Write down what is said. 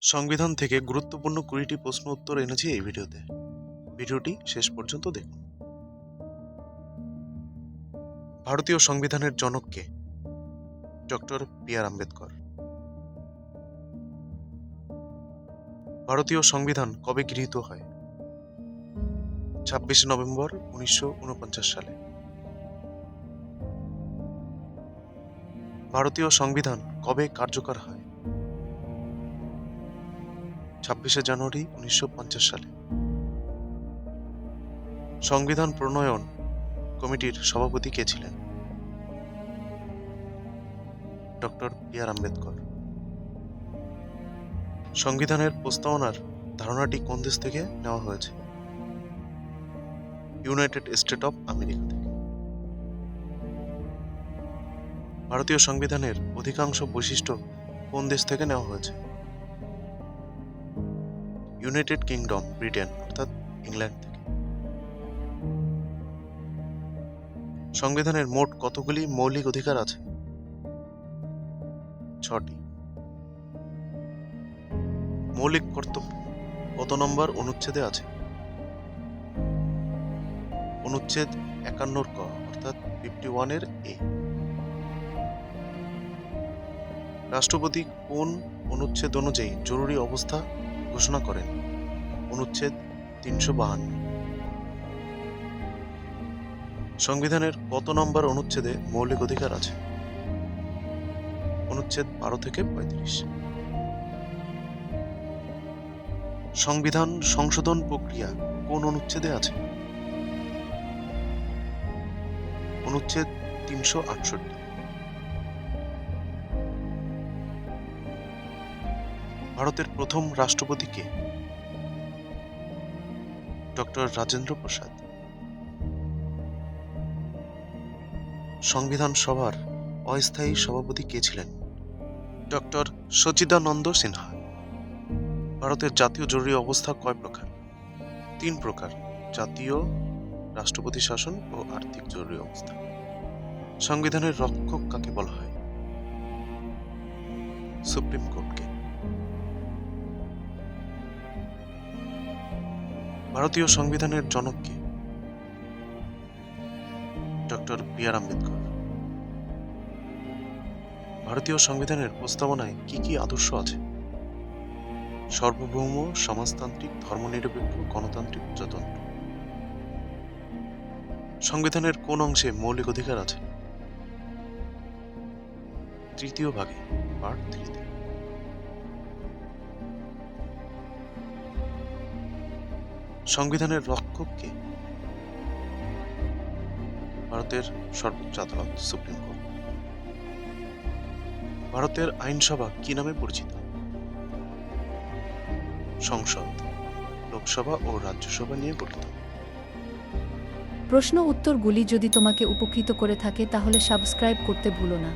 সংবিধান থেকে গুরুত্বপূর্ণ 20টি প্রশ্ন উত্তর এনেছি এই ভিডিওতে। ভিডিওটি শেষ পর্যন্ত দেখুন। ভারতীয় সংবিধানের জনক কে? Doctor B R. আম্বেদকর। ভারতীয় সংবিধান কবে গৃহীত হয়? 26শে নভেম্বর 1949 সালে। ভারতীয় সংবিধান কবে কার্যকর হয়? 26শে জানুয়ারি 1950 সালে। সংবিধান প্রণয়ন কমিটির সভাপতি কে ছিলেন? Doctor B R. আম্বেদকর। সংবিধানের প্রস্তাবনার ধারণাটি কোন দেশ থেকে নেওয়া হয়েছে? ইউনাইটেড স্টেট অফ আমেরিকা থেকে। ভারতীয় সংবিধানের অধিকাংশ বৈশিষ্ট্য কোন দেশ থেকে নেওয়া হয়েছে? ইউনাইটেড কিংডম, ব্রিটেন অর্থাৎ ইংল্যান্ড থেকে। সংবিধানের মোট কতগুলি মৌলিক অধিকার আছে? 6টি। মৌলিক কর্তব্য কত নম্বর অনুচ্ছেদে আছে? অনুচ্ছেদ 51 ক অর্থাৎ 51 এর এ। রাষ্ট্রপতি কোন অনুচ্ছেদ অনুযায়ী জরুরি অবস্থা ঘোষণা করেন? অনুচ্ছেদ 352। সংবিধানের কত নম্বর অনুচ্ছেদে মৌলিক অধিকার আছে? অনুচ্ছেদ 12 থেকে 35। সংবিধান সংশোধন প্রক্রিয়া কোন অনুচ্ছেদে আছে? অনুচ্ছেদ 368। ভারতের প্রথম রাষ্ট্রপতি কে? ডক্টর রাজেন্দ্র প্রসাদ। সংবিধান সভার অস্থায়ী সভাপতি কে ছিলেন? ডক্টর সচিদানন্দ সিনহা। ভারতের জাতীয় জরুরি অবস্থা কয় প্রকার? 3 প্রকার: জাতীয়, রাষ্ট্রপতি শাসন ও আর্থিক জরুরি অবস্থা। সংবিধানের রক্ষক কাকে বলা হয়? সুপ্রিম কোর্টকে। ভারতীয় সংবিধানের জনক কে? Doctor B R. আম্বেদকর। ভারতীয় সংবিধানের প্রস্তাবনায় কি কি আদর্শ আছে? সার্বভৌম, সমাজতান্ত্রিক, ধর্মনিরপেক্ষ, গণতান্ত্রিক, প্রজাতন্ত্র। সংবিধানের কোন অংশে মৌলিক অধিকার আছে? 3য় ভাগে, পার্ট 3-তে। সংবিধানের রক্ষক কে? ভারতের সর্বোচ্চ আদালত, সুপ্রিম কোর্ট। ভারতের আইনসভা কি নামে পরিচিত? সংসদ। লোকসভা ও রাজ্যসভা নিয়ে গঠিত। প্রশ্ন উত্তরগুলি যদি তোমাকে উপকৃত করে থাকে তাহলে সাবস্ক্রাইব করতে ভুলো না।